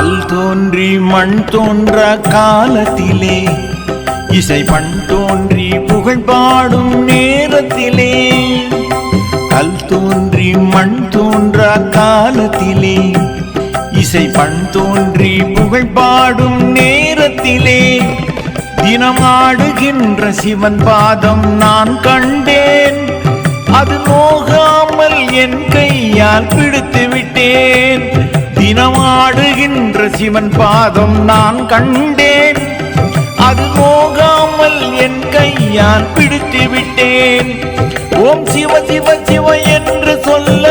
கல் தோன்றி மண் தோன்ற காலத்திலே இசை பண் தோன்றி புகழ் பாடும் நேரத்திலே கல் தோன்றி மண் தோன்ற காலத்திலே இசை பண் தோன்றி புகழ் பாடும் நேரத்திலே தினமாடுகின்ற சிவன் பாதம் நான் கண்டேன். அது நோகாமல் என் கையால் பிடித்து விட்டேன். தினமாடுகின்ற சிவன் பாதம் நான் கண்டேன். அது நோகாமல் என் கையால் பிடித்து விட்டேன். ஓம் சிவ சிவ சிவ என்று சொல்ல